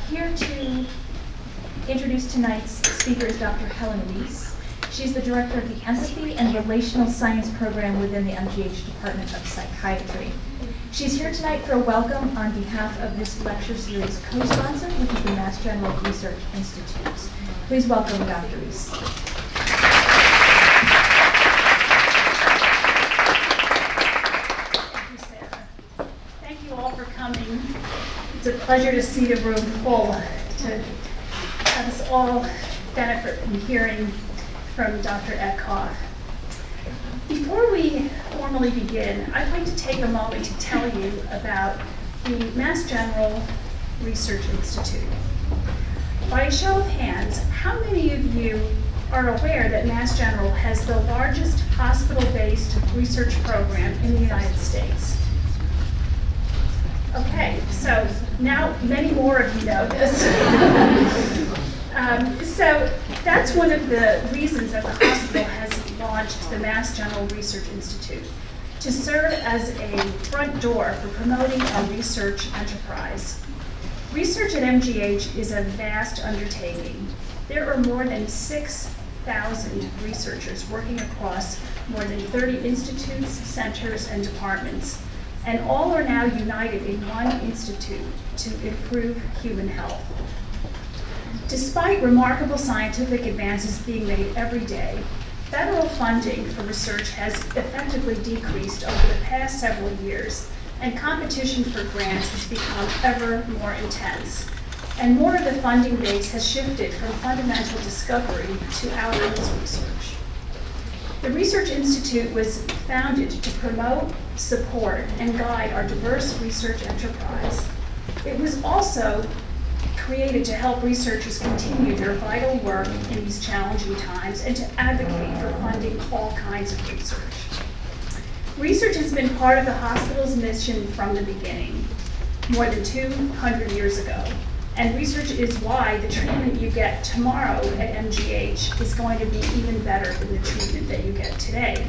Here to introduce tonight's speaker is Dr. Helen Reese. She's the director of the Empathy and Relational Science program within the MGH Department of Psychiatry. She's here tonight for a welcome on behalf of this lecture series co-sponsor, which is the Mass General Research Institute. Please welcome Dr. Reese. Thank you, Sarah. Thank you all for coming. It's a pleasure to see the room full, to have us all benefit from hearing from Dr. Etcoff. Before we formally begin, I'd like to take a moment to tell you about the Mass General Research Institute. By a show of hands, how many of you are aware that Mass General has the largest hospital-based research program in the United States? Okay, so now many more of you know this. So that's one of the reasons that the hospital has launched the Mass General Research Institute, to serve as a front door for promoting our research enterprise. Research at MGH is a vast undertaking. There are more than 6,000 researchers working across more than 30 institutes, centers, and departments, and all are now united in one institute to improve human health. Despite remarkable scientific advances being made every day, federal funding for research has effectively decreased over the past several years, and competition for grants has become ever more intense. And more of the funding base has shifted from fundamental discovery to outcomes research. The Research Institute was founded to promote, support, and guide our diverse research enterprise. It was also created to help researchers continue their vital work in these challenging times and to advocate for funding all kinds of research. Research has been part of the hospital's mission from the beginning, more than 200 years ago. And research is why the treatment you get tomorrow at MGH is going to be even better than the treatment that you get today.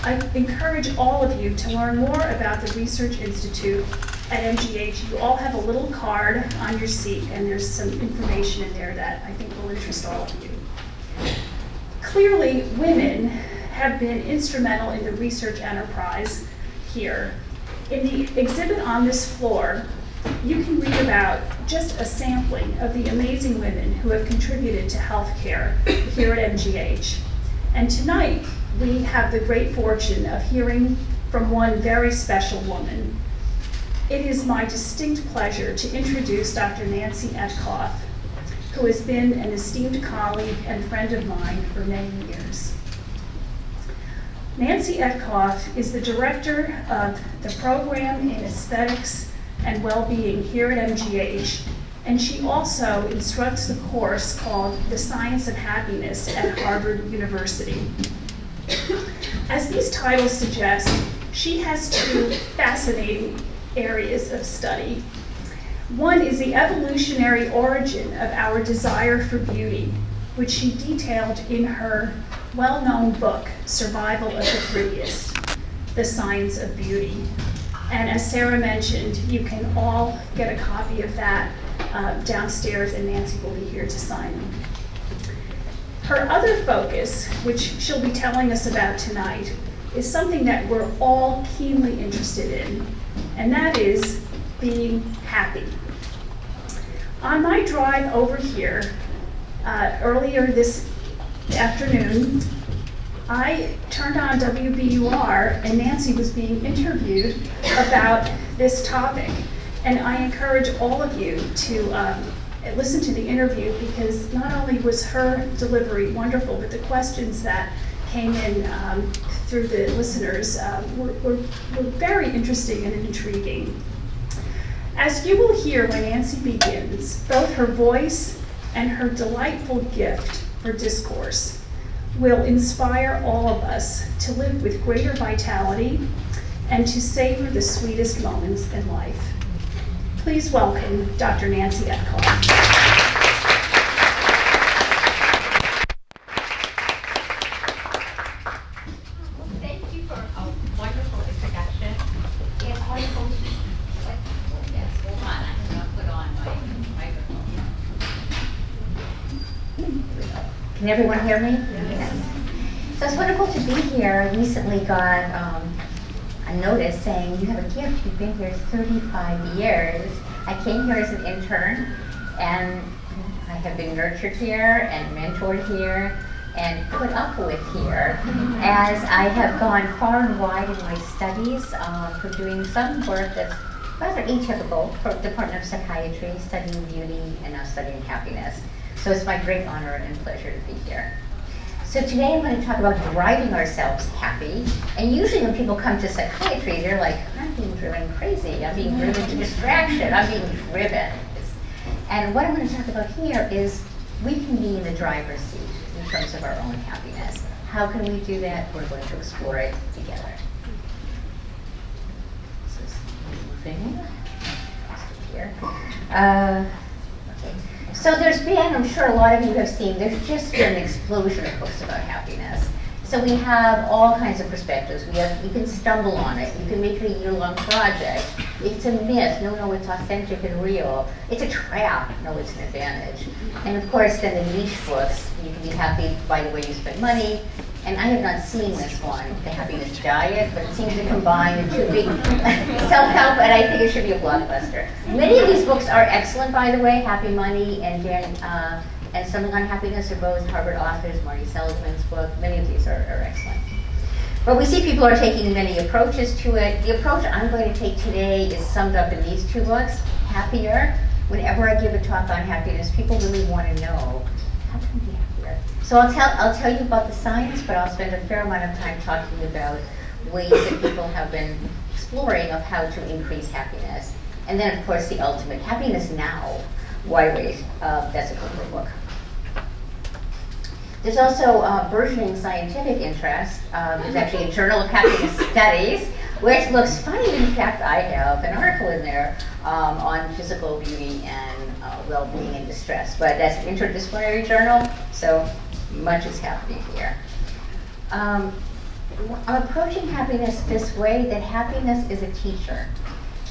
I encourage all of you to learn more about the Research Institute at MGH. You all have a little card on your seat, and there's some information in there that I think will interest all of you. Clearly, women have been instrumental in the research enterprise here. In the exhibit on this floor, you can read about just a sampling of the amazing women who have contributed to healthcare here at MGH. And tonight, we have the great fortune of hearing from one very special woman. It is my distinct pleasure to introduce Dr. Nancy Etcoff, who has been an esteemed colleague and friend of mine for many years. Nancy Etcoff is the director of the program in aesthetics and well-being here at MGH, and she also instructs the course called The Science of Happiness at Harvard University. As these titles suggest, she has two fascinating areas of study. One is the evolutionary origin of our desire for beauty, which she detailed in her well-known book, Survival of the Prettiest, The Science of Beauty. And as Sarah mentioned, you can all get a copy of that downstairs, and Nancy will be here to sign them. Her other focus, which she'll be telling us about tonight, is something that we're all keenly interested in, and that is being happy. On my drive over here earlier this afternoon, I turned on WBUR, and Nancy was being interviewed about this topic. And I encourage all of you to listen to the interview, because not only was her delivery wonderful, but the questions that came in through the listeners were very interesting and intriguing. As you will hear when Nancy begins, both her voice and her delightful gift for discourse will inspire all of us to live with greater vitality and to savor the sweetest moments in life. Please welcome Dr. Nancy Etcoff. Thank you for a wonderful introduction. And I hope, yes, hold on, I'm going to put on my Can everyone hear me? Yes. So it's wonderful to be here. I recently got a notice saying you have a gift. You've been here 35 years. I came here as an intern, and I have been nurtured here and mentored here and put up with here as I have gone far and wide in my studies for doing some work that's rather atypical for the Department of Psychiatry, studying beauty and now studying happiness. So it's my great honor and pleasure to be here. So today I'm going to talk about driving ourselves happy. And usually when people come to psychiatry, they're like, I'm being driven crazy, I'm being driven to distraction, I'm being driven. And what I'm going to talk about here is we can be in the driver's seat in terms of our own happiness. How can we do that? We're going to explore it together. This is moving. Here. Okay. So there's been, I'm sure a lot of you have seen, there's just been an explosion of books about happiness. So we have all kinds of perspectives. You can stumble on it. You can make it a year-long project. It's a myth. No, it's authentic and real. It's a trap. No, it's an advantage. And of course, then the niche books, you can be happy by the way you spend money. And I have not seen this one, The Happiness Diet, but it seems to combine the two big self-help, and I think it should be a blockbuster. Many of these books are excellent, by the way. Happy Money and Something on Happiness are both Harvard authors, Marty Seligman's book. Many of these are excellent. But we see people are taking many approaches to it. The approach I'm going to take today is summed up in these two books, Happier. Whenever I give a talk on happiness, people really want to know, how can we be happier? So I'll tell you about the science, but I'll spend a fair amount of time talking about ways that people have been exploring of how to increase happiness. And then, of course, the ultimate, happiness now. Why wait? That's a good book. There's also burgeoning scientific interest. There's actually a Journal of Happiness Studies, which looks funny. In fact, I have an article in there on physical beauty and well-being and distress. But that's an interdisciplinary journal, so much is happening here. I'm approaching happiness this way, that happiness is a teacher.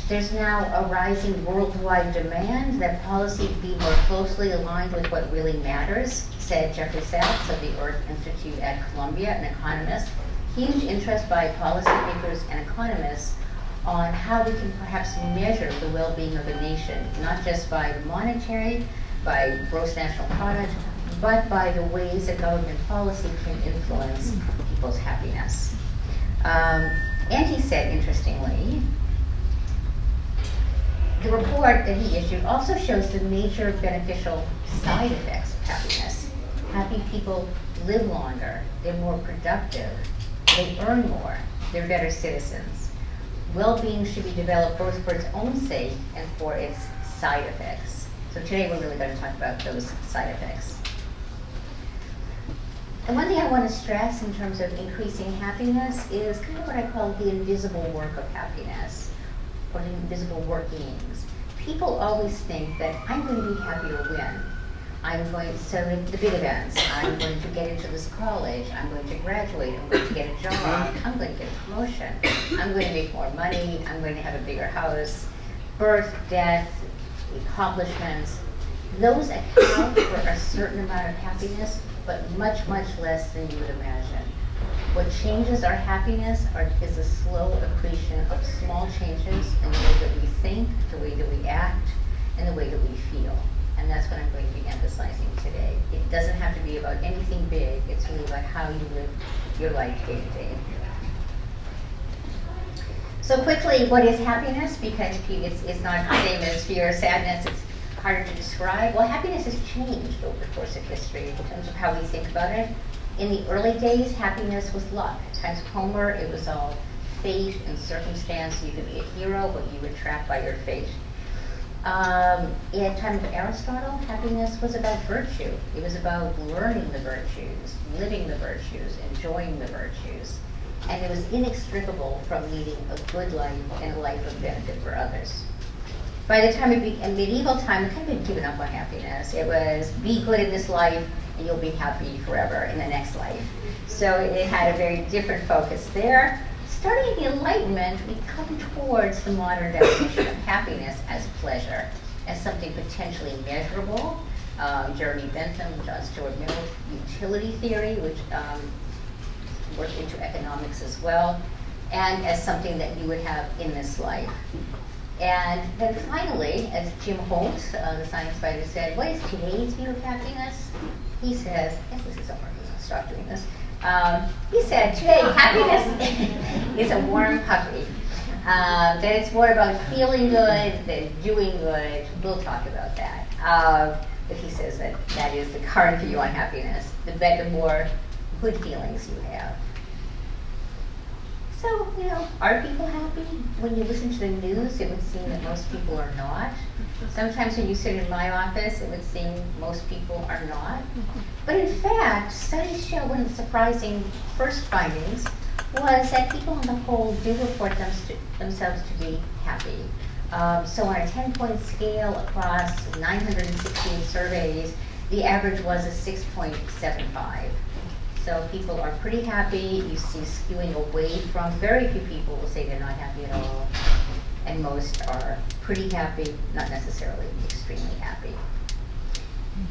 There's now a rising worldwide demand that policy be more closely aligned with what really matters, said Jeffrey Sachs of the Earth Institute at Columbia, an economist. Huge interest by policymakers and economists on how we can perhaps measure the well-being of a nation, not just by monetary, by gross national product, but by the ways that government policy can influence people's happiness. And he said, interestingly, the report that he issued also shows the major beneficial side effects of happiness. Happy people live longer, they're more productive, they earn more, they're better citizens. Well-being should be developed both for its own sake and for its side effects. So today we're really going to talk about those side effects. And one thing I want to stress in terms of increasing happiness is kind of what I call the invisible work of happiness, or the invisible workings. People always think that I'm going to be happier when. So the big events, I'm going to get into this college, I'm going to graduate, I'm going to get a job, I'm going to get a promotion, I'm going to make more money, I'm going to have a bigger house, birth, death, accomplishments. Those account for a certain amount of happiness, but much, much less than you would imagine. What changes our happiness is a slow accretion of small changes in the way that we think, the way that we act, and the way that we feel. And that's what I'm going to be emphasizing today. It doesn't have to be about anything big. It's really about how you live your life day to day. So quickly, what is happiness? Because it's not the same as fear or sadness. It's harder to describe. Well, happiness has changed over the course of history in terms of how we think about it. In the early days, happiness was luck. At times of Homer, it was all fate and circumstance. You could be a hero, but you were trapped by your fate. In time of Aristotle, happiness was about virtue. It was about learning the virtues, living the virtues, enjoying the virtues. And it was inextricable from leading a good life and a life of benefit for others. By the time in medieval time, we kind of had given up on happiness. It was be good in this life and you'll be happy forever in the next life. So it had a very different focus there. Starting in the Enlightenment, we come towards the modern definition of happiness as pleasure, as something potentially measurable, Jeremy Bentham, John Stuart Mill's utility theory, which worked into economics as well, and as something that you would have in this life. And then finally, as Jim Holt, the science writer, said, what is today's view of happiness? He says, I guess this is somewhere, I'm going to stop doing this. He said, today, happiness is a warm puppy. That it's more about feeling good than doing good. We'll talk about that. But he says that that is the current view on happiness. The more good feelings you have. So, you know, are people happy? When you listen to the news, it would seem that most people are not. Sometimes when you sit in my office, it would seem most people are not. But in fact, studies show one of the surprising first findings was that people on the whole do report themselves to be happy. So on a 10-point scale across 916 surveys, the average was a 6.75. So people are pretty happy. You see skewing away from, very few people will say they're not happy at all. And most are pretty happy, not necessarily extremely happy.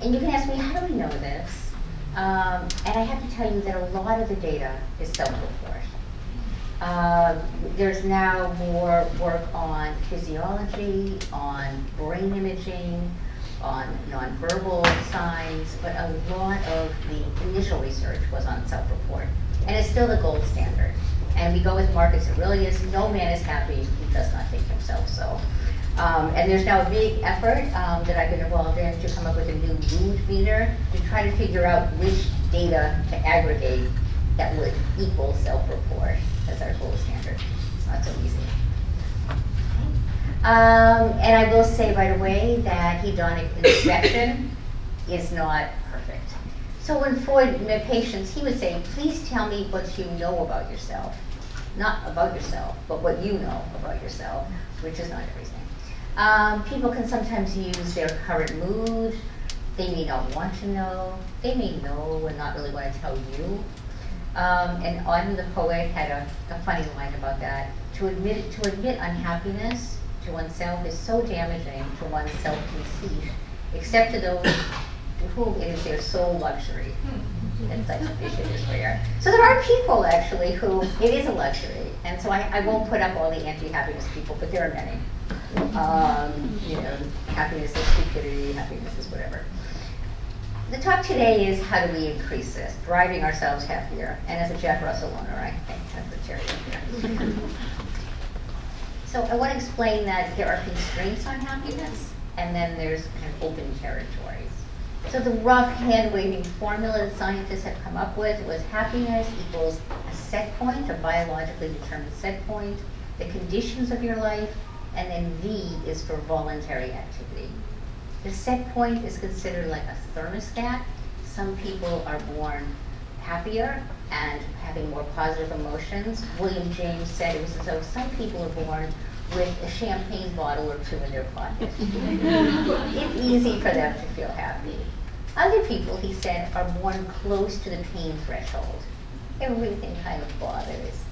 And you can ask me, how do we know this? And I have to tell you that a lot of the data is self-report. There's now more work on physiology, on brain imaging, on nonverbal signs, but a lot of the initial research was on self-report. And it's still the gold standard. And we go with Marcus Aurelius, no man is happy who does not think himself so. And there's now a big effort that I've been involved in to come up with a new mood meter to try to figure out which data to aggregate that would equal self-report as our gold standard. It's not so easy. And I will say right away that hedonic inspection is not perfect. So when Freud met patients, he would say, please tell me what you know about yourself. Not about yourself, but what you know about yourself, which is not everything. People can sometimes use their current mood. They may not want to know. They may know and not really want to tell you. And Auden the poet had a funny line about that. To admit unhappiness to oneself is so damaging to one's self-conceit, except to those to whom it is their sole luxury. And such a fish is rare. So there are people actually who it is a luxury, and so I won't put up all the anti-happiness people, but there are many. You know, happiness is stupidity, happiness is whatever. The talk today is how do we increase this, driving ourselves happier. And as a Jack Russell owner, I think that's the cherry here. So I want to explain that there are constraints on happiness, and then there's kind of open territories. So the rough hand-waving formula that scientists have come up with was happiness equals a set point, a biologically determined set point, the conditions of your life, and then V is for voluntary activity. The set point is considered like a thermostat. Some people are born happier and having more positive emotions. William James said it was as though some people are born with a champagne bottle or two in their pocket. It's easy for them to feel happy. Other people, he said, are born close to the pain threshold. Everything kind of bothers.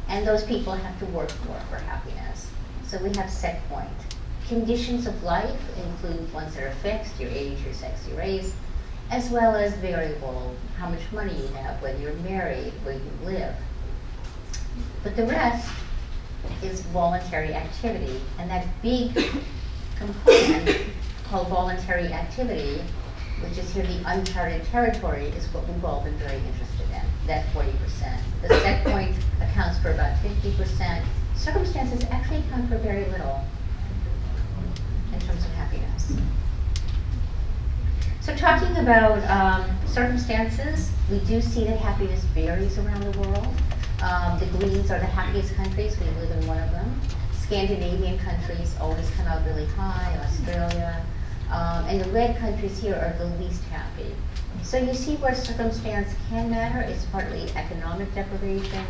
And those people have to work more for happiness. So we have set point. Conditions of life include ones that are fixed, your age, your sex, your race, as well as variable, how much money you have, whether you're married, where you live. But the rest is voluntary activity. And that big component called voluntary activity, which is here the uncharted territory, is what we've all been very interested in, that 40%. The set point accounts for about 50%. Circumstances actually account for very little in terms of happiness. So talking about circumstances, we do see that happiness varies around the world. The greens are the happiest countries. We live in one of them. Scandinavian countries always come out really high, Australia. And the red countries here are the least happy. So you see where circumstance can matter. It's partly economic deprivation,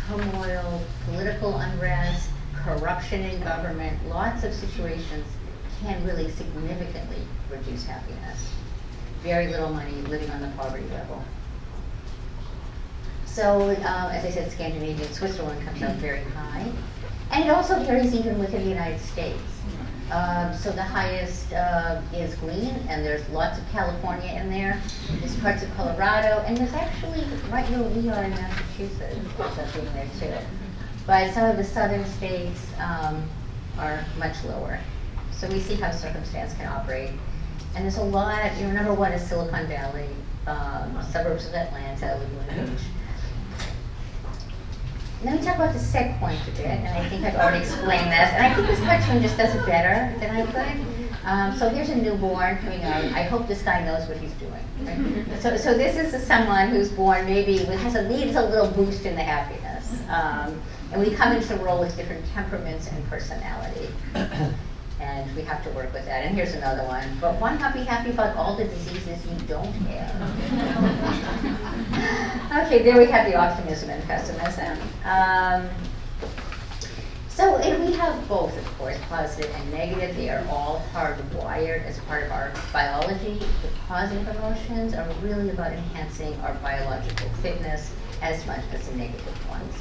turmoil, political unrest, corruption in government. Lots of situations can really significantly reduce happiness. Very little money, living on the poverty level. So, as I said, Scandinavia, Switzerland comes out very high. And it also varies even within the United States. So the highest is green, and there's lots of California in there. There's parts of Colorado, and there's actually, right where we are in Massachusetts, there's something there too. But some of the southern states are much lower. So we see how circumstance can operate. And there's a lot, number one is Silicon Valley, suburbs of Atlanta, Laguna Beach. Let me talk about the set point a bit, and I think I've already explained this. And I think this cartoon just does it better than I could. So here's a newborn coming out. I hope this guy knows what he's doing. Right? So this is someone who's born maybe needs a little boost in the happiness. And we come into the world with different temperaments and personality. And we have to work with that. And here's another one. But why not be happy about all the diseases you don't have? Okay, there we have the optimism and pessimism. So if we have both, of course, positive and negative. They are all hardwired as part of our biology. The positive emotions are really about enhancing our biological fitness as much as the negative ones.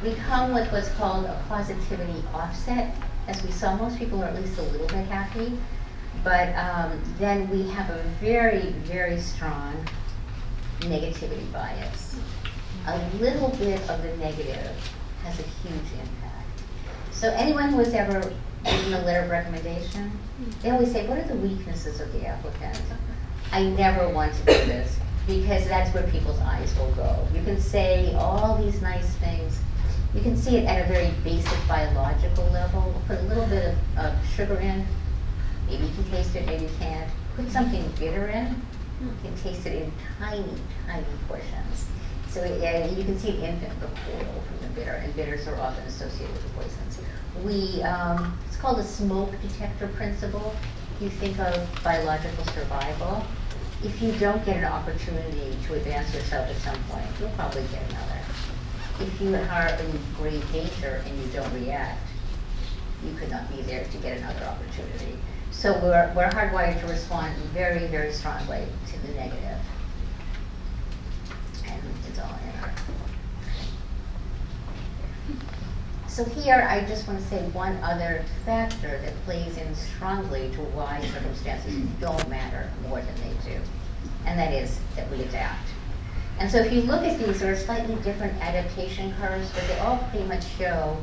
We come with what's called a positivity offset. As we saw, most people are at least a little bit happy, but then we have a very, very strong negativity bias. A little bit of the negative has a huge impact. So anyone who has ever written a letter of recommendation, they always say, what are the weaknesses of the applicant? I never want to do this, because that's where people's eyes will go. You can say all these nice things. You can see it at a very basic biological level. We'll put a little bit of sugar in. Maybe you can taste it, maybe you can't. Put something bitter in. You can taste it in tiny, tiny portions. So you can see an infant recoil from the bitter, and bitters are often associated with poisons. It's called the smoke detector principle. You think of biological survival. If you don't get an opportunity to advance yourself at some point, you'll probably get another. If you are in great danger and you don't react, you could not be there to get another opportunity. So we're hardwired to respond very, very strongly to the negative. And it's all in our. So here I just want to say one other factor that plays in strongly to why circumstances don't matter more than they do. And that is that we adapt. And so if you look at these, there are slightly different adaptation curves, but they all pretty much show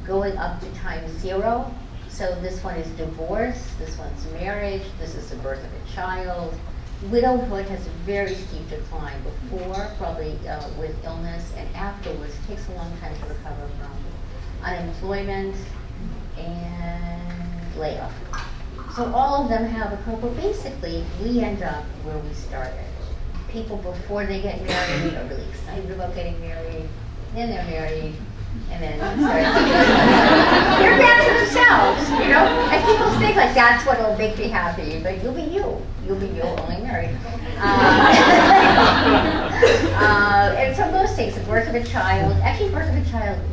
going up to time 0. So this one is divorce, this one's marriage, this is the birth of a child. Widowhood has a very steep decline before, probably with illness, and afterwards takes a long time to recover from unemployment and layoff. So all of them have a curve, but basically we end up where we started. People before they get married are really excited about getting married, then they're married, and then they're back to themselves, And people think like that's what will make me happy, but you'll be you. You'll be you, only married. And so those things, the birth of a child,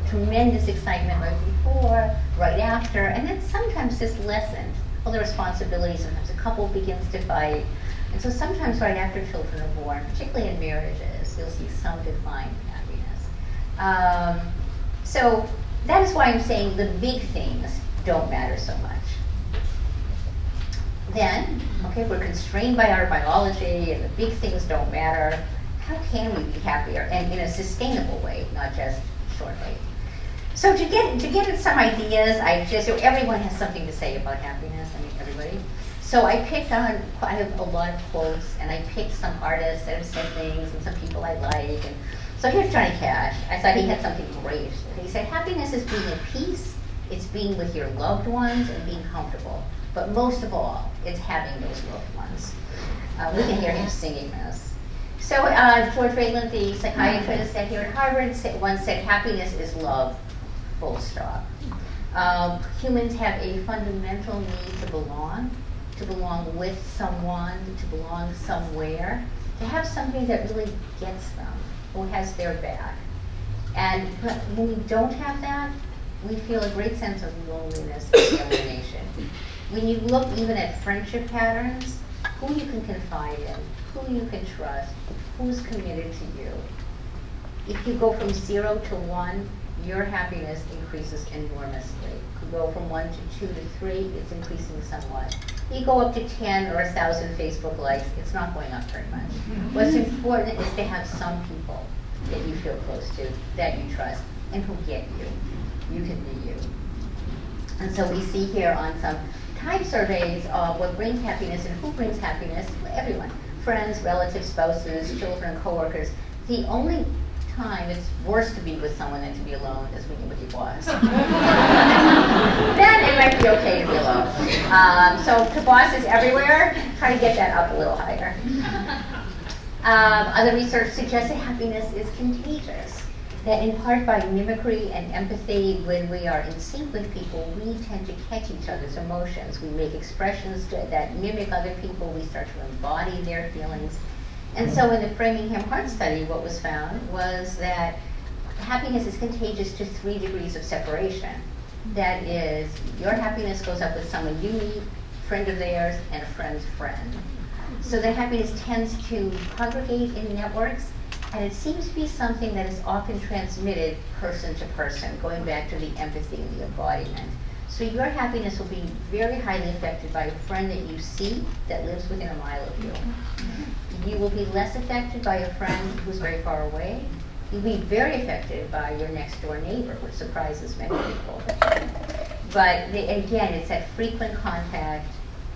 tremendous excitement right before, right after, and then sometimes this lessened. All the responsibilities, sometimes a couple begins to fight. And so sometimes right after children are born, particularly in marriages, you'll see some decline in happiness. So that is why I'm saying the big things don't matter so much. Then, okay, we're constrained by our biology and the big things don't matter. How can we be happier and in a sustainable way, not just shortly? So to get at some ideas, everyone has something to say about happiness, everybody. So I picked on quite a lot of quotes, and I picked some artists that have said things, and some people I like. And so here's Johnny Cash. I thought he had something great. He said, happiness is being at peace, it's being with your loved ones, and being comfortable. But most of all, it's having those loved ones. We can hear him singing this. So George Rayland, the psychiatrist at here at Harvard, once said, happiness is love, full stop. Humans have a fundamental need to belong with someone, to belong somewhere, to have somebody that really gets them, who has their back. And when we don't have that, we feel a great sense of loneliness and alienation. When you look even at friendship patterns, who you can confide in, who you can trust, who's committed to you. If you go from 0 to 1, your happiness increases enormously. You go from 1 to 2 to 3, it's increasing somewhat. You go up to 10 or 1,000 Facebook likes, it's not going up very much. What's important is to have some people that you feel close to, that you trust, and who get you. You can be you. And so we see here on some time surveys of what brings happiness and who brings happiness, everyone. Friends, relatives, spouses, children, coworkers. The only time it's worse to be with someone than to be alone is when you're with your boss. Then it might be okay to be alone. So to bosses everywhere, try to get that up a little higher. Other research suggests that happiness is contagious. That in part by mimicry and empathy, when we are in sync with people, we tend to catch each other's emotions. We make expressions that mimic other people. We start to embody their feelings. And so in the Framingham Heart Study, what was found was that happiness is contagious to 3 degrees of separation. That is, your happiness goes up with someone you meet, friend of theirs, and a friend's friend. So that happiness tends to congregate in networks, and it seems to be something that is often transmitted person to person, going back to the empathy and the embodiment. So your happiness will be very highly affected by a friend that you see that lives within a mile of you. You will be less affected by a friend who's very far away. You'll be very affected by your next door neighbor, which surprises many people. But again, it's that frequent contact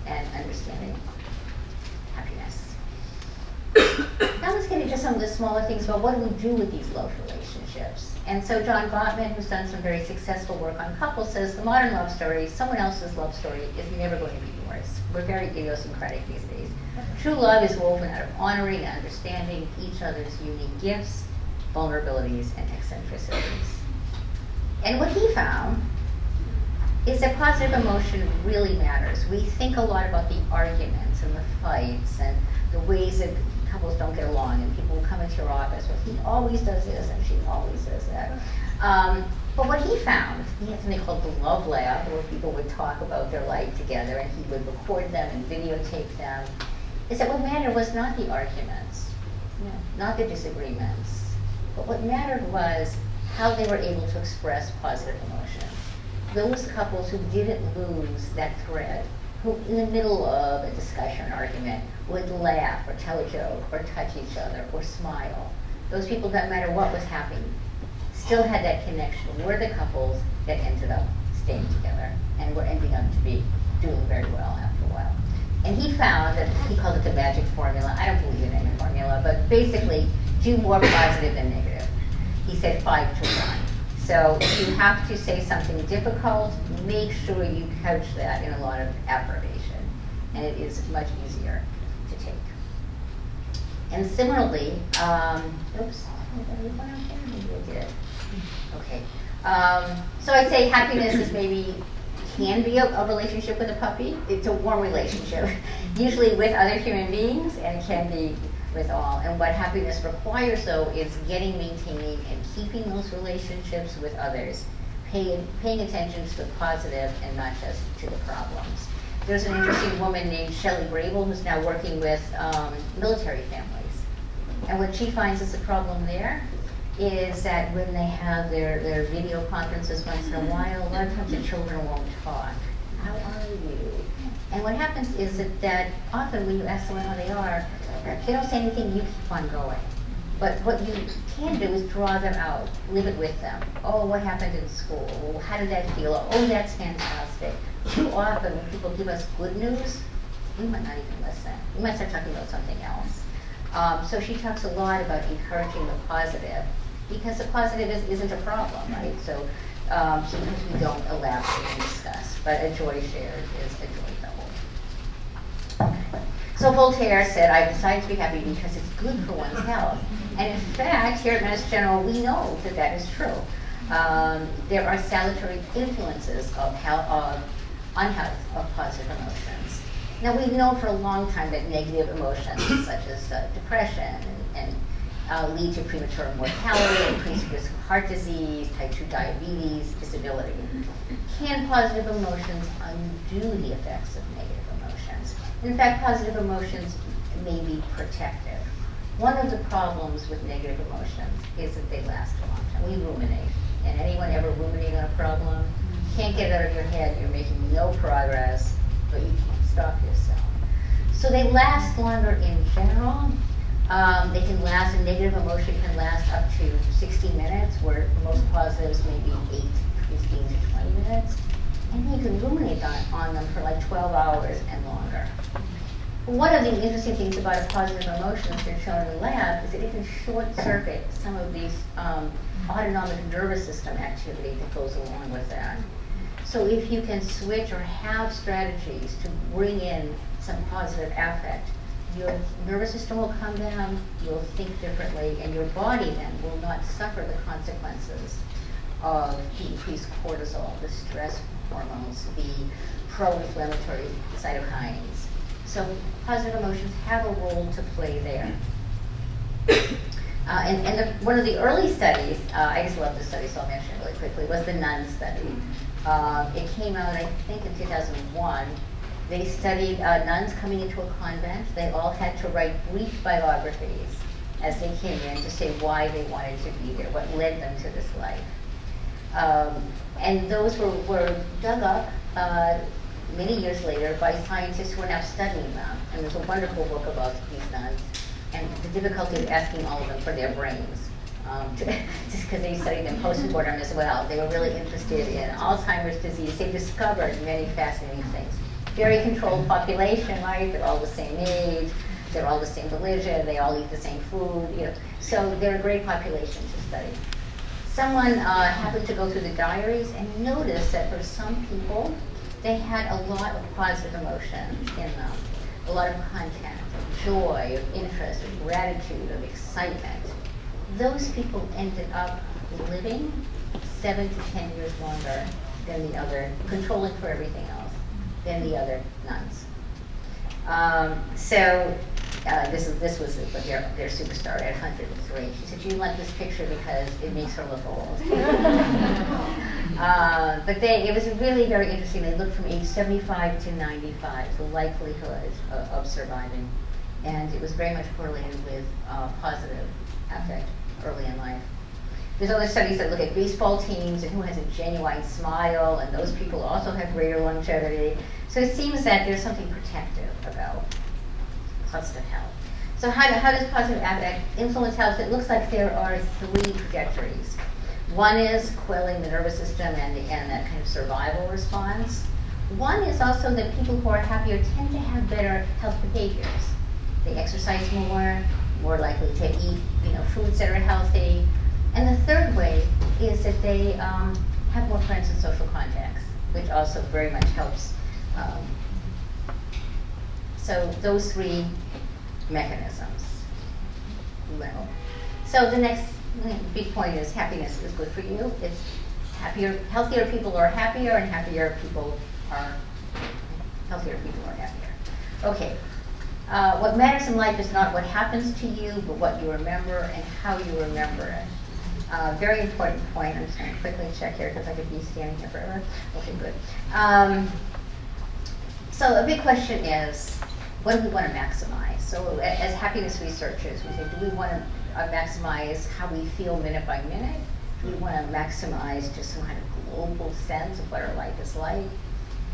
and understanding happiness. Now let's get into some of the smaller things about what do we do with these love relationships. And so John Gottman, who's done some very successful work on couples, says the modern love story, someone else's love story, is never going to be yours. We're very idiosyncratic these days. True love is woven out of honoring and understanding each other's unique gifts, vulnerabilities, and eccentricities. And what he found is that positive emotion really matters. We think a lot about the arguments and the fights and the ways that couples don't get along, and people will come into your office, well, he always does this and she always does that. But what he found, he had something called the Love Lab, where people would talk about their life together, and he would record them and videotape them, is that what mattered was not the arguments, not the disagreements, but what mattered was how they were able to express positive emotion. Those couples who didn't lose that thread, who in the middle of a discussion or argument would laugh or tell a joke or touch each other or smile. Those people, no matter what was happening, still had that connection. Were the couples that ended up staying together and were ending up to be doing very well after a while. And he found that, he called it the magic formula. I don't believe in any formula, but basically do more positive than negative. He said 5 to 1. So if you have to say something difficult, make sure you couch that in a lot of affirmation, and it is much easier to take. And similarly, oops, did I leave one out there? Maybe I did. Okay. So I'd say happiness is maybe, can be a relationship with a puppy. It's a warm relationship, usually with other human beings, and it can be with all. And what happiness requires, though, is getting, maintaining, and keeping those relationships with others, paying attention to the positive and not just to the problems. There's an interesting woman named Shelley Grable who's now working with military families. And what she finds is a problem there is that when they have their video conferences once in a while, a lot of times the children won't talk. How are you? And what happens is that often when you ask someone how they are, they don't say anything, you keep on going. But what you can do is draw them out, live it with them. Oh, what happened in school? How did that feel? Oh, that's fantastic. Too often when people give us good news, we might not even listen. We might start talking about something else. So she talks a lot about encouraging the positive, because the positive isn't a problem, right? So sometimes we don't elaborate and discuss, but a joy shared is a joy doubled. So Voltaire said, "I decided to be happy because it's good for one's health." And in fact, here at Mass General, we know that that is true. There are salutary influences of unhealth of positive emotions. Now, we've known for a long time that negative emotions, such as depression and lead to premature mortality, increased risk of heart disease, type 2 diabetes, disability. Can positive emotions undo the effects of negative emotions? In fact, positive emotions may be protective. One of the problems with negative emotions is that they last a long time. We ruminate, And anyone ever ruminating on a problem? Can't get it out of your head, you're making no progress, but you can't stop yourself. So they last longer in general. They can last, a negative emotion can last up to 60 minutes, where most positives may be 15 to 20 minutes. And you can ruminate on them for like 12 hours and longer. One of the interesting things about a positive emotion that's been shown in the lab is that it can short circuit some of these autonomic nervous system activity that goes along with that. So if you can switch or have strategies to bring in some positive affect, your nervous system will come down, you'll think differently, and your body then will not suffer the consequences of the increased cortisol, the stress hormones, the pro-inflammatory cytokines. So positive emotions have a role to play there. One of the early studies, I just love this study, so I'll mention it really quickly, was the NUN study. It came out, I think, in 2001. They studied nuns coming into a convent. They all had to write brief biographies as they came in to say why they wanted to be there, what led them to this life. And those were dug up many years later by scientists who are now studying them. And there's a wonderful book about these nuns and the difficulty of asking all of them for their brains. Just because they studied them post-mortem as well. They were really interested in Alzheimer's disease. They discovered many fascinating things. Very controlled population, right? They're all the same age, they're all the same religion, they all eat the same food, you know. So they're a great population to study. Someone happened to go through the diaries and noticed that for some people, they had a lot of positive emotion in them, a lot of content, of joy, of interest, of gratitude, of excitement. Those people ended up living 7 to 10 years longer than the other, controlling for everything else, than the other nuns. This was their superstar at 103. She said, "You like this picture because it makes her look old." But it was really very interesting. They looked from age 75 to 95, the likelihood of surviving. And it was very much correlated with positive affect early in life. There's other studies that look at baseball teams and who has a genuine smile, and those people also have greater longevity. So it seems that there's something protective about positive health. So how does positive affect influence health? It looks like there are 3 trajectories. One is quelling the nervous system and that kind of survival response. One is also that people who are happier tend to have better health behaviors. They exercise more likely to eat, foods that are healthy. And the third way is that they have more friends and social contacts, which also very much helps. So those 3 mechanisms. Well, so the next big point is happiness is good for you. It's healthier people are happier, and healthier people are happier. Okay. What matters in life is not what happens to you, but what you remember and how you remember it. Very important point. I'm just going to quickly check here because I could be standing here forever. Okay, good. So a big question is, what do we want to maximize? So as happiness researchers, we say, do we want to maximize how we feel minute by minute? Do we want to maximize just some kind of global sense of what our life is like?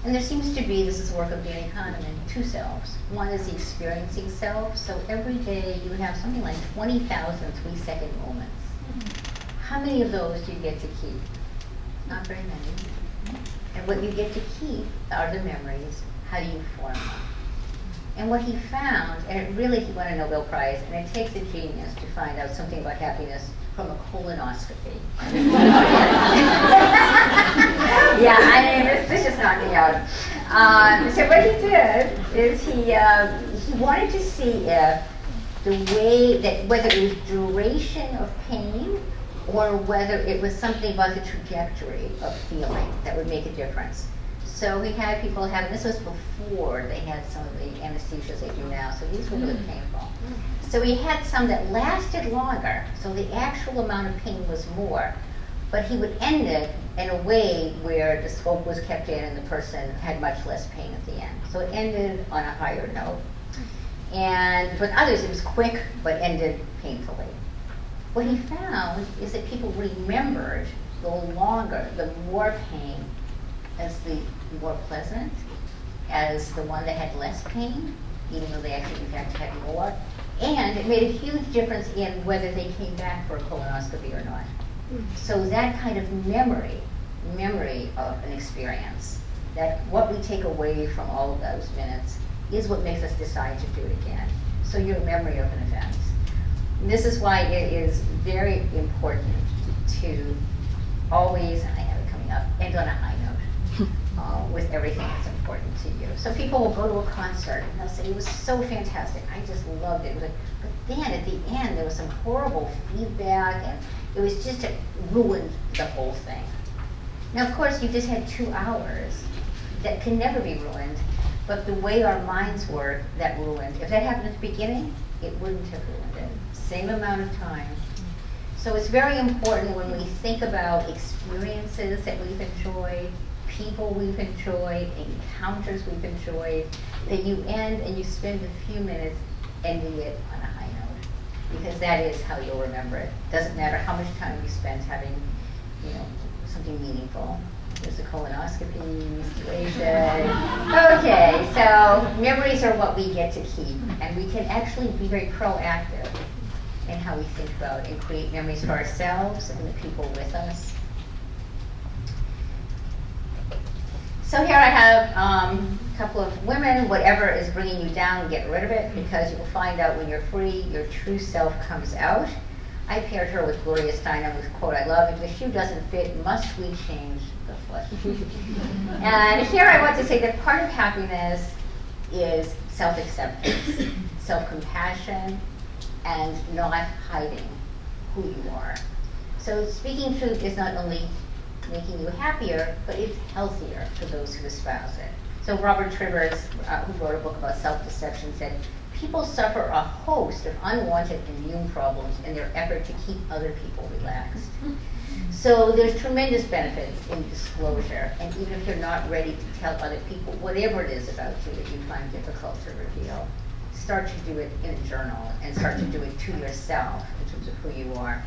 And there seems to be, this is work of Danny Kahneman, 2 selves. One is the experiencing self. So every day you have something like 20,000 3-second moments. How many of those do you get to keep? Not very many. And what you get to keep are the memories. How do you form them? And what he found, and it really, he won a Nobel Prize, and it takes a genius to find out something about happiness from a colonoscopy. Yeah, I mean, this just knocked me out. So what he did is he wanted to see if the way that, whether it was duration of pain or whether it was something about the trajectory of feeling that would make a difference. So we had people have, this was before they had some of the anesthesias they do now, so these were really painful. So we had some that lasted longer, so the actual amount of pain was more, but he would end it in a way where the scope was kept in and the person had much less pain at the end. So it ended on a higher note. And with others, it was quick, but ended painfully. What he found is that people remembered the longer, the more pain as the more pleasant, as the one that had less pain, even though they actually in fact had more. And it made a huge difference in whether they came back for a colonoscopy or not. So that kind of memory of an experience, that what we take away from all of those minutes is what makes us decide to do it again. So your memory of an event. And this is why it is very important to always, I have it coming up, end on a high note with everything that's important to you. So people will go to a concert and they'll say, it was so fantastic, I just loved it. It was like, but then at the end there was some horrible feedback and it was just, it ruined the whole thing. Now of course you just had 2 hours that can never be ruined, but the way our minds work, that ruined. If that happened at the beginning, it wouldn't have ruined it. Same amount of time. So it's very important when we think about experiences that we've enjoyed, people we've enjoyed, encounters we've enjoyed, that you end and you spend a few minutes ending it on a high note. Because that is how you'll remember it. Doesn't matter how much time you spent having, something meaningful. There's a colonoscopy situation. Okay, so memories are what we get to keep, and we can actually be very proactive in how we think about and create memories for ourselves and the people with us. So here I have a couple of women. Whatever is bringing you down, get rid of it, because you will find out when you're free, your true self comes out. I paired her with Gloria Steinem with a quote I love: if the shoe doesn't fit, must we change the foot? And here I want to say that part of happiness is self-acceptance, self-compassion, and not hiding who you are. So speaking truth is not only making you happier, but it's healthier for those who espouse it. So Robert Trivers, who wrote a book about self-deception, said, people suffer a host of unwanted immune problems in their effort to keep other people relaxed. So there's tremendous benefits in disclosure, and even if you're not ready to tell other people whatever it is about you that you find difficult to reveal, start to do it in a journal and start to do it to yourself in terms of who you are.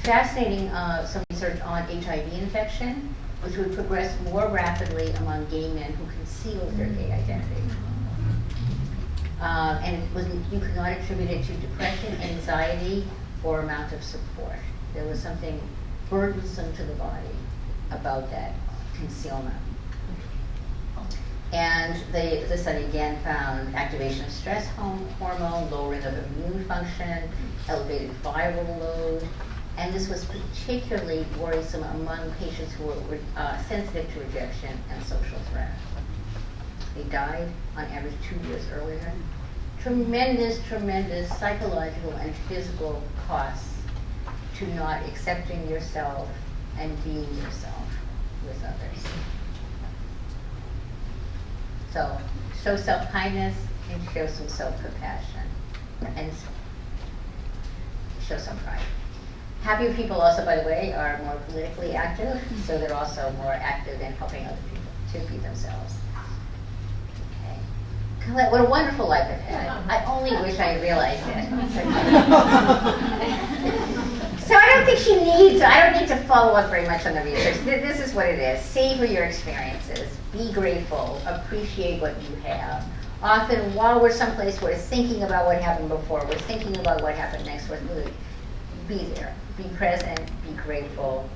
Fascinating, some research on HIV infection, which would progress more rapidly among gay men who concealed their gay identity. And you could not attribute it to depression, anxiety, or amount of support. There was something burdensome to the body about that concealment. And the study again found activation of stress hormone, lowering of immune function, elevated viral load, and this was particularly worrisome among patients who were sensitive to rejection and social threat. They died on average 2 years earlier. Tremendous psychological and physical costs to not accepting yourself and being yourself with others. So show self-kindness and show some self-compassion and show some pride. Happier people also, by the way, are more politically active, so they're also more active in helping other people to be themselves. Okay. Colette, what a wonderful life I've had. I only wish I had realized it. So I don't need to follow up very much on the research. This is what it is. Savor your experiences. Be grateful. Appreciate what you have. Often while we're someplace, we're thinking about what happened before, we're thinking about what happened next, we're really be there. Be present, be grateful.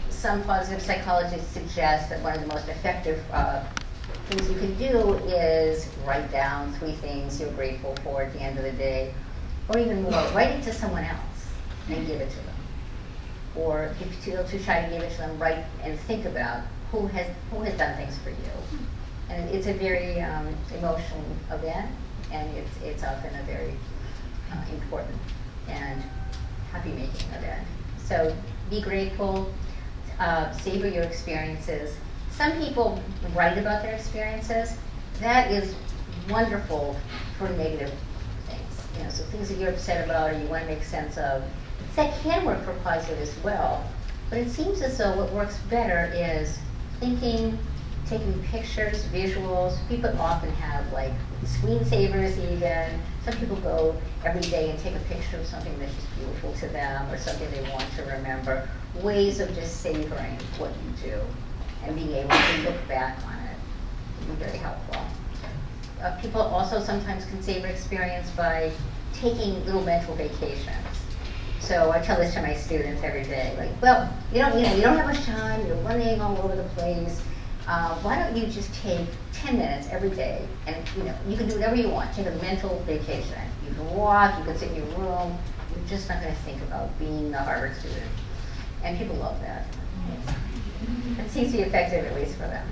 Some positive psychologists suggest that one of the most effective things you can do is write down 3 things you're grateful for at the end of the day, or even more, write it to someone else and give it to them. Or if you feel too shy to give it to them, write and think about who has done things for you. And it's a very emotional event, and it's often a very important and happy-making event. So be grateful, savor your experiences. Some people write about their experiences. That is wonderful for negative things. So things that you're upset about or you want to make sense of. That can work for positive as well. But it seems as though what works better is thinking, taking pictures, visuals. People often have like screensavers even, Some people go every day and take a picture of something that's just beautiful to them or something they want to remember. Ways of just savoring what you do and being able to look back on it can be very helpful. People also sometimes can savor experience by taking little mental vacations. So I tell this to my students every day, like, well, you don't have much time, you're running all over the place. Why don't you just take 10 minutes every day, and you can do whatever you want. Take a mental vacation. You can walk, you can sit in your room. You're just not going to think about being a Harvard student. And people love that. It seems to be effective, at least for them.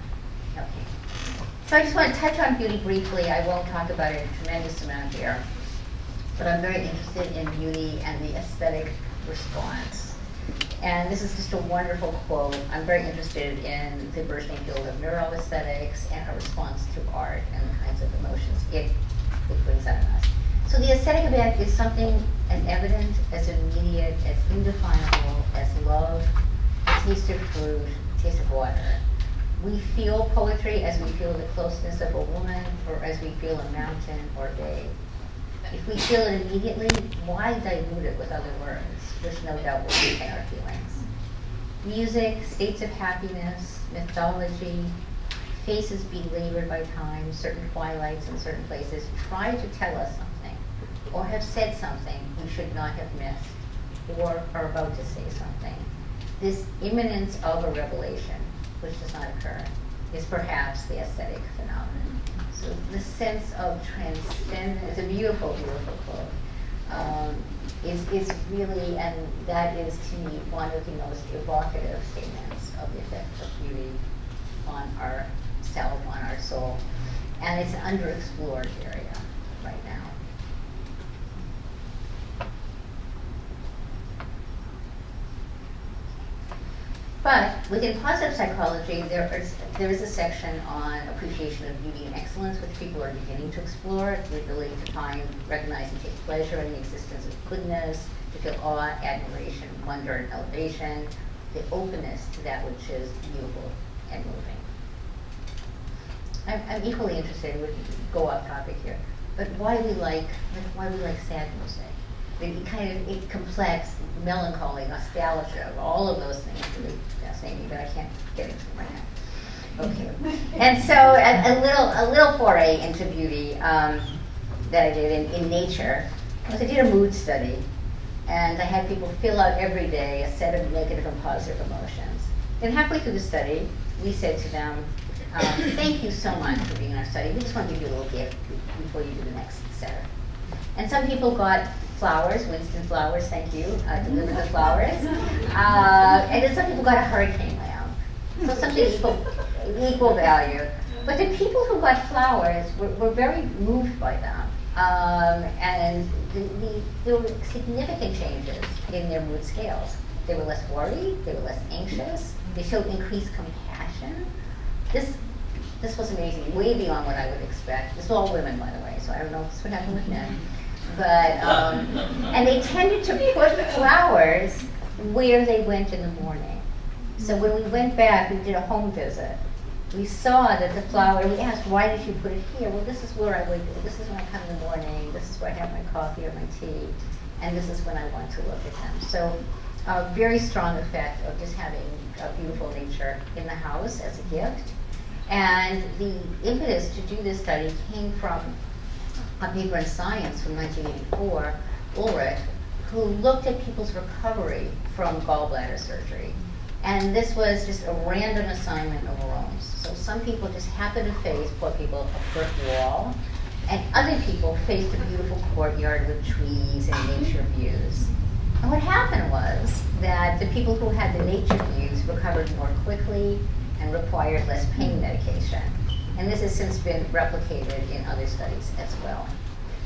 Okay. So I just want to touch on beauty briefly. I won't talk about it a tremendous amount here. But I'm very interested in beauty and the aesthetic response. And this is just a wonderful quote. I'm very interested in the burgeoning field of neuroaesthetics and our response to art and the kinds of emotions it brings out in us. So the aesthetic event is something as evident, as immediate, as indefinable as love, the taste of fruit, taste of water. We feel poetry as we feel the closeness of a woman, or as we feel a mountain or a day. If we feel it immediately, why dilute it with other words, which no doubt will deepen our feelings? Music, states of happiness, mythology, faces belabored by time, certain twilights in certain places, try to tell us something, or have said something we should not have missed, or are about to say something. This imminence of a revelation, which does not occur, is perhaps the aesthetic phenomenon. So the sense of transcendence, it's a beautiful, beautiful quote, is really, and that is to me one of the most evocative statements of the effect of beauty on our self, on our soul. And it's an underexplored area right now. But within positive psychology, there is a section on appreciation of beauty and excellence, which people are beginning to explore, the ability to find, recognize, and take pleasure in the existence of goodness, to feel awe, admiration, wonder, and elevation, the openness to that which is beautiful and moving. I'm equally interested, we go off topic here, but why do we like sad music? It complex, melancholy, nostalgia, all of those things really fascinate me, but I can't get into them right now. Okay. And so a little foray into beauty that I did in nature was I did a mood study, and I had people fill out every day a set of negative and positive emotions. And halfway through the study, we said to them, thank you so much for being in our study. We just want to give you a little gift before you do the next set. And some people got flowers, Winston flowers, thank you, delivered the flowers. And then some people got a hurricane lamp. So something equal value. But the people who got flowers were very moved by them. And there were significant changes in their mood scales. They were less worried, they were less anxious, they showed increased compassion. This was amazing, way beyond what I would expect. This was all women, by the way, so I don't know if this would happen with men. But, and they tended to put flowers where they went in the morning. So when we went back, we did a home visit. We saw that the flower, we asked, why did you put it here? Well, this is where I would, this is when I come in the morning, this is where I have my coffee or my tea, and this is when I want to look at them. So a very strong effect of just having a beautiful nature in the house as a gift. And the impetus to do this study came from a paper in Science from 1984, Ulrich, who looked at people's recovery from gallbladder surgery. And this was just a random assignment of rooms. So some people just happened to face, poor people, a brick wall, and other people faced a beautiful courtyard with trees and nature views. And what happened was that the people who had the nature views recovered more quickly and required less pain medication. And this has since been replicated in other studies as well.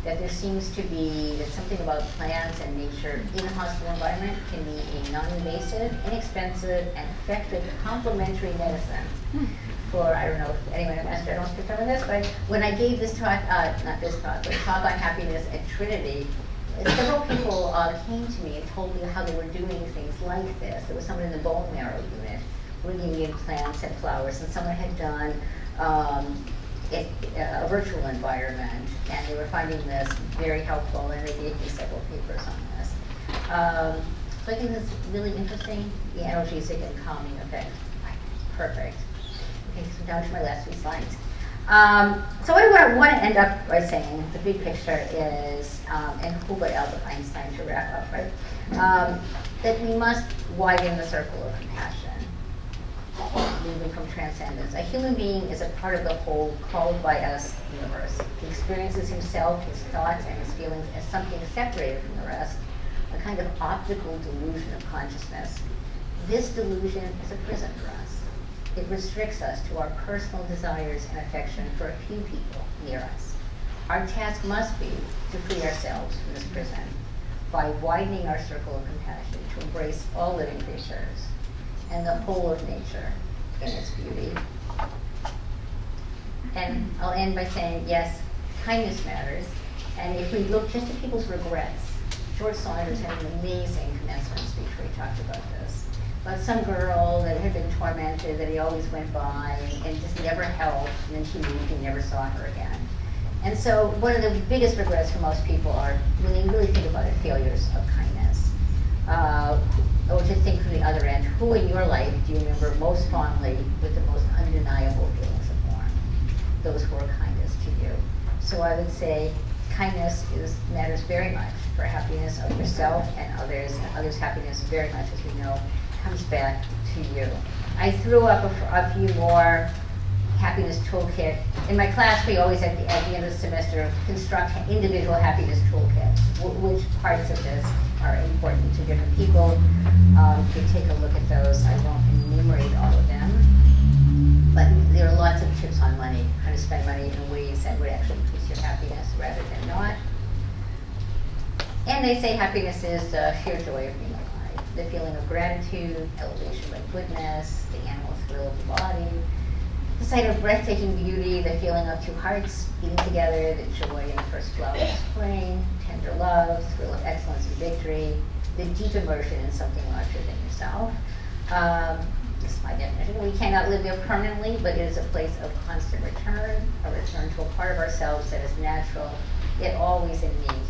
That there seems to be that something about plants and nature in a hospital environment can be a non-invasive, inexpensive, and effective complementary medicine for, I don't know if anyone at Master General picked up on this, but when I gave this talk, not this talk, but a talk on happiness at Trinity, several people came to me and told me how they were doing things like this. There was someone in the bone marrow unit bringing in plants and flowers, and someone had done a virtual environment, and they were finding this very helpful, and they gave me several papers on this. So I think that's really interesting, the analgesic and calming effect. Perfect. Okay, so down to my last few slides. So what I want to end up by saying, the big picture is, and who but Albert Einstein to wrap up, right? That we must widen the circle of compassion, moving from transcendence. A human being is a part of the whole called by us universe. He experiences himself, his thoughts, and his feelings as something separated from the rest, a kind of optical delusion of consciousness. This delusion is a prison for us. It restricts us to our personal desires and affection for a few people near us. Our task must be to free ourselves from this prison by widening our circle of compassion to embrace all living creatures and the whole of nature in its beauty. And I'll end by saying, yes, kindness matters. And if we look just at people's regrets, George Saunders had an amazing commencement speech where he talked about this. About some girl that had been tormented, that he always went by and just never helped, and then she moved and never saw her again. And so one of the biggest regrets for most people are, when they really think about it, failures of kindness. Or to think from the other end, who in your life do you remember most fondly with the most undeniable feelings of warmth? Those who are kindest to you. So I would say kindness matters very much for happiness of yourself and others' happiness very much, as we know, comes back to you. I threw up a few more happiness toolkit. In my class, we always, at the end of the semester, construct individual happiness toolkits. Which parts of this are important to different people. You can take a look at those. I won't enumerate all of them. But there are lots of tips on money, how to spend money in ways that would actually increase your happiness rather than not. And they say happiness is sheer joy of being alive. The feeling of gratitude, elevation by goodness, the animal thrill of the body, the sight of breathtaking beauty, the feeling of two hearts beating together, the joy in the first flower of spring, tender love, thrill of excellence and victory, the deep immersion in something larger than yourself. This is my definition. We cannot live there permanently, but it is a place of constant return, a return to a part of ourselves that is natural, yet always in need